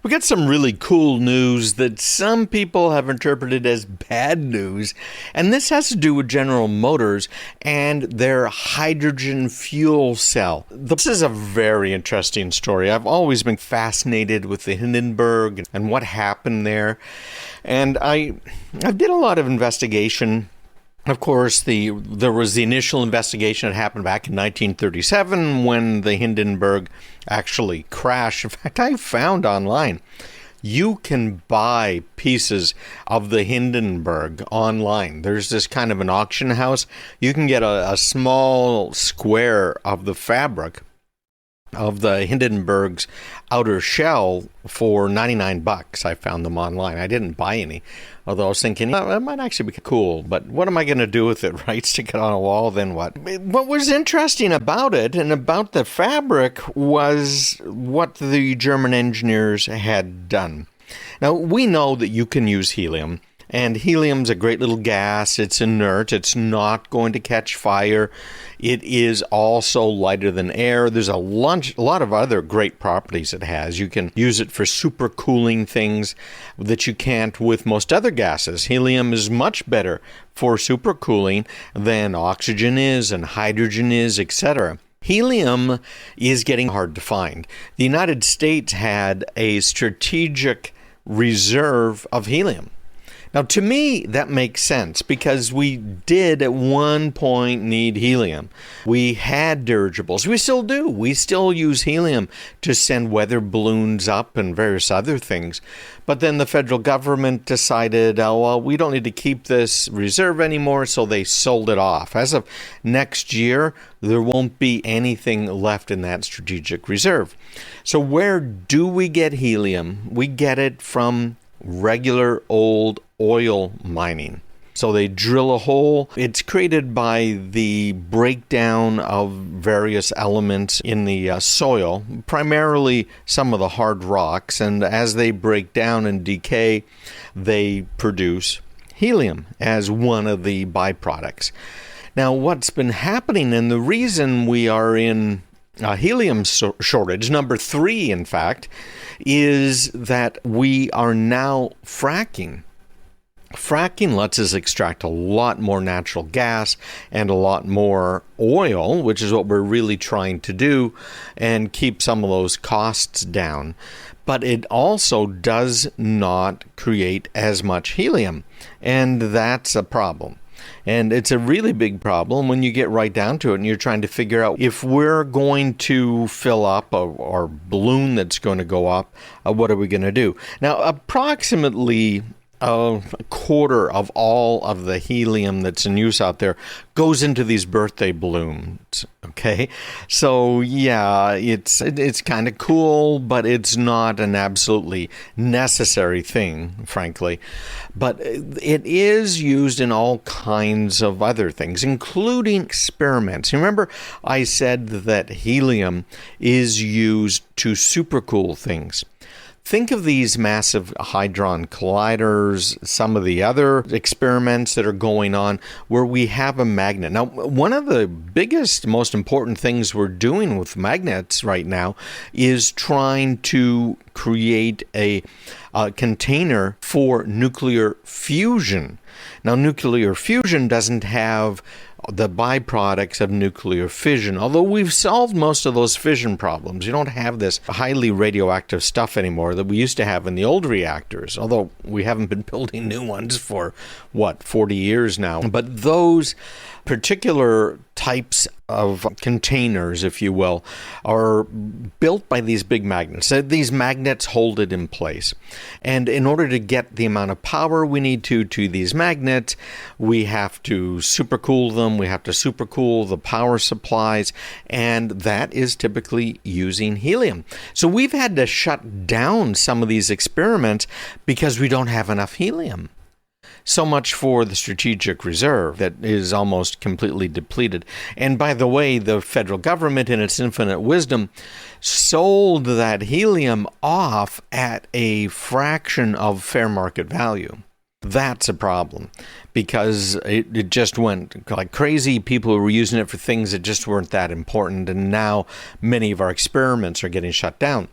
We got some really cool news that some people have interpreted as bad news, and this has to do with General Motors and their hydrogen fuel cell. This is a very interesting story. I've always been fascinated with the Hindenburg and what happened there, and I did a lot of investigation. Of course, there was the initial investigation that happened back in 1937 when the Hindenburg actually crashed. In fact, I found online you can buy pieces of the Hindenburg online. There's this kind of an auction house. You can get a small square of the fabric of the Hindenburg's outer shell for $99. I found them online. I didn't buy any, although I was thinking, it might actually be cool, but what am I going to do with it, right? Stick it on a wall, then what? What was interesting about it and about the fabric was what the German engineers had done. Now, we know that you can use helium, and helium's a great little gas. It's inert. It's not going to catch fire. It is also lighter than air. There's a lot of other great properties it has. You can use it for supercooling things that you can't with most other gases. Helium is much better for supercooling than oxygen is and hydrogen is, etc. Helium is getting hard to find. The United States had a strategic reserve of helium. Now, to me, that makes sense because we did at one point need helium. We had dirigibles. We still do. We still use helium to send weather balloons up and various other things. But then the federal government decided, we don't need to keep this reserve anymore, so they sold it off. As of next year, there won't be anything left in that strategic reserve. So where do we get helium? We get it from regular old oil mining. So they drill a hole. It's created by the breakdown of various elements in the soil, primarily some of the hard rocks. And as they break down and decay, they produce helium as one of the byproducts. Now, what's been happening, and the reason we are in a helium shortage, number 3, in fact, is that we are now fracking. Fracking lets us extract a lot more natural gas and a lot more oil, which is what we're really trying to do, and keep some of those costs down. But it also does not create as much helium, and that's a problem. And it's a really big problem when you get right down to it and you're trying to figure out if we're going to fill up our balloon that's going to go up, what are we going to do? Now, approximately a quarter of all of the helium that's in use out there goes into these birthday balloons, okay? So, yeah, it's kind of cool, but it's not an absolutely necessary thing, frankly. But it is used in all kinds of other things, including experiments. Remember, I said that helium is used to supercool things. Think of these massive hadron colliders, some of the other experiments that are going on where we have a magnet. Now, one of the biggest, most important things we're doing with magnets right now is trying to create a container for nuclear fusion. Now, nuclear fusion doesn't have the byproducts of nuclear fission. Although we've solved most of those fission problems, you don't have this highly radioactive stuff anymore that we used to have in the old reactors, although we haven't been building new ones for, 40 years now. But those particular types of containers, if you will, are built by these big magnets. These magnets hold it in place. And in order to get the amount of power we need to these magnets, we have to supercool them. We have to supercool the power supplies. And that is typically using helium. So we've had to shut down some of these experiments because we don't have enough helium. So much for the strategic reserve that is almost completely depleted. And by the way, the federal government, in its infinite wisdom, sold that helium off at a fraction of fair market value. That's a problem because it just went like crazy. People were using it for things that just weren't that important, and now many of our experiments are getting shut down.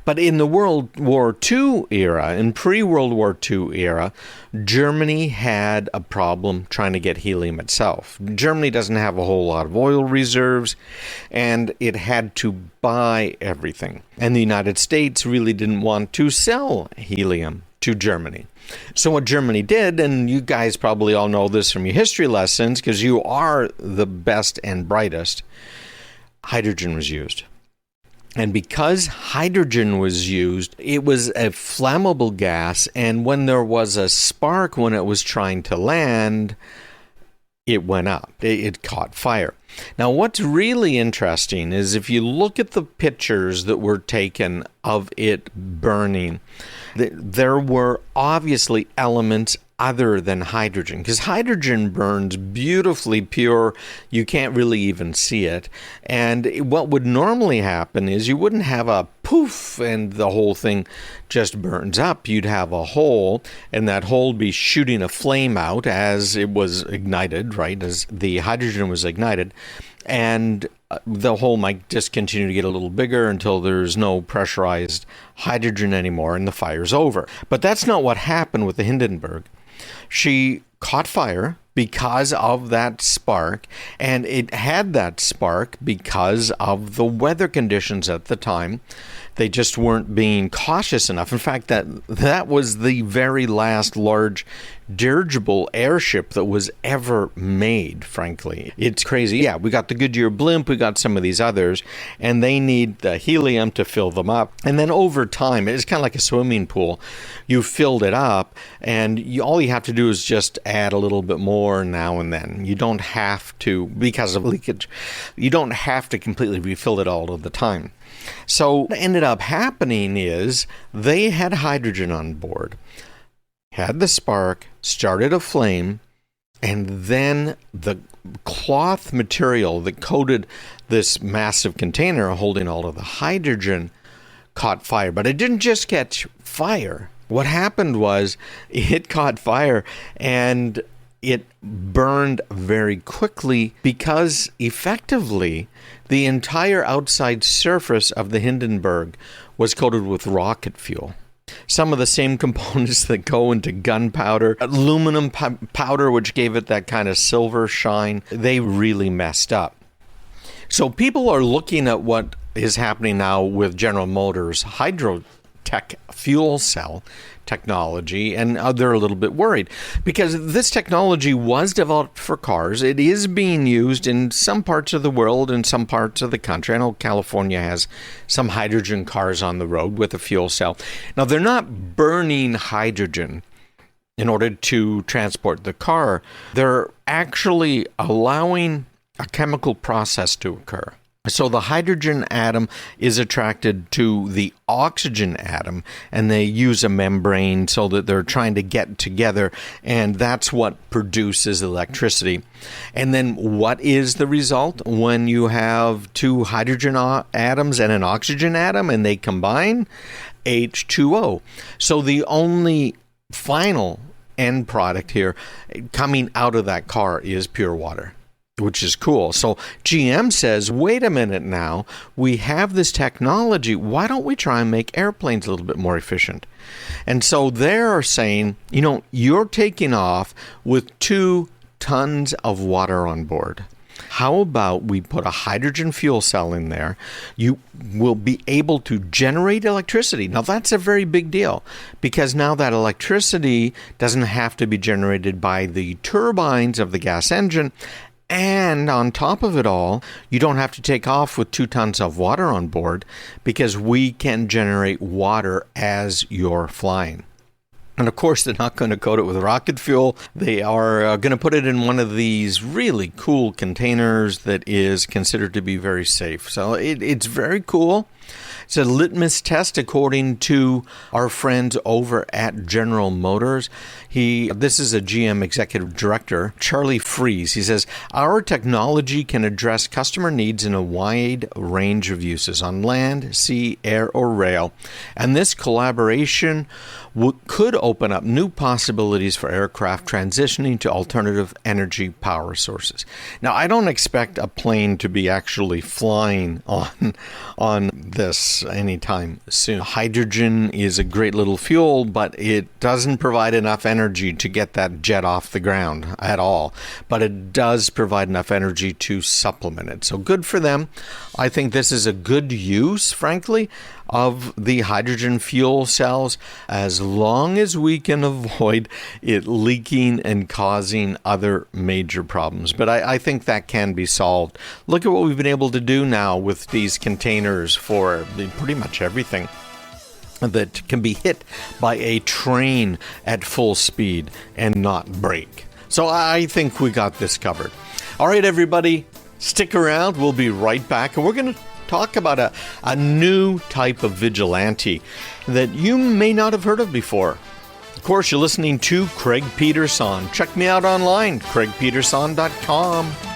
But in the World War II era, in pre-World War II era, Germany had a problem trying to get helium itself. Germany doesn't have a whole lot of oil reserves, and it had to buy everything. And the United States really didn't want to sell helium to Germany. So what Germany did, and you guys probably all know this from your history lessons because you are the best and brightest, hydrogen was used. And because hydrogen was used, it was a flammable gas, and when there was a spark when it was trying to land, it went up. It caught fire. Now, what's really interesting is if you look at the pictures that were taken of it burning, there were obviously elements other than hydrogen, because hydrogen burns beautifully pure. You can't really even see it. And what would normally happen is you wouldn't have a poof and the whole thing just burns up. You'd have a hole, and that hole would be shooting a flame out as it was ignited, right, as the hydrogen was ignited. And the hole might just continue to get a little bigger until there's no pressurized hydrogen anymore and the fire's over. But that's not what happened with the Hindenburg. She caught fire because of that spark, and it had that spark because of the weather conditions at the time. They just weren't being cautious enough. In fact, that was the very last large dirigible airship that was ever made, frankly. It's crazy. Yeah, we got the Goodyear blimp, we got some of these others, and they need the helium to fill them up. And then over time, it's kind of like a swimming pool. You filled it up, and all you have to do is just add a little bit more now and then. You don't have to, because of leakage, you don't have to completely refill it all of the time. So what ended up happening is they had hydrogen on board, had the spark, started a flame, and then the cloth material that coated this massive container holding all of the hydrogen caught fire. But it didn't just catch fire. What happened was it caught fire and it burned very quickly because effectively the entire outside surface of the Hindenburg was coated with rocket fuel. Some of the same components that go into gunpowder, aluminum powder, which gave it that kind of silver shine, they really messed up. So people are looking at what is happening now with General Motors' hydrotech fuel cell technology, and they're a little bit worried because this technology was developed for cars. It is being used in some parts of the world and some parts of the country. I know California has some hydrogen cars on the road with a fuel cell. Now, they're not burning hydrogen in order to transport the car. They're actually allowing a chemical process to occur. So the hydrogen atom is attracted to the oxygen atom, and they use a membrane so that they're trying to get together, and that's what produces electricity. And then what is the result when you have two hydrogen atoms and an oxygen atom and they combine? H2O. So the only final end product here coming out of that car is pure water, which is cool. So GM says, wait a minute now, we have this technology. Why don't we try and make airplanes a little bit more efficient? And so they're saying, you're taking off with 2 tons of water on board. How about we put a hydrogen fuel cell in there? You will be able to generate electricity. Now, that's a very big deal because now that electricity doesn't have to be generated by the turbines of the gas engine. And on top of it all, you don't have to take off with 2 tons of water on board because we can generate water as you're flying. And of course, they're not going to coat it with rocket fuel. They are going to put it in one of these really cool containers that is considered to be very safe. So it's very cool. It's a litmus test according to our friends over at General Motors. This is a GM executive director, Charlie Fries. He says, our technology can address customer needs in a wide range of uses on land, sea, air, or rail. And this collaboration could open up new possibilities for aircraft transitioning to alternative energy power sources. Now, I don't expect a plane to be actually flying on this anytime soon. Hydrogen is a great little fuel, but it doesn't provide enough energy to get that jet off the ground at all. But it does provide enough energy to supplement it. So good for them. I think this is a good use, frankly, of the hydrogen fuel cells, as long as we can avoid it leaking and causing other major problems. But I think that can be solved. Look at what we've been able to do now with these containers for pretty much everything that can be hit by a train at full speed and not break. So I think we got this covered. All right, everybody, stick around. We'll be right back, and we're going to talk about a new type of vigilante that you may not have heard of before. Of course, you're listening to Craig Peterson. Check me out online, craigpeterson.com.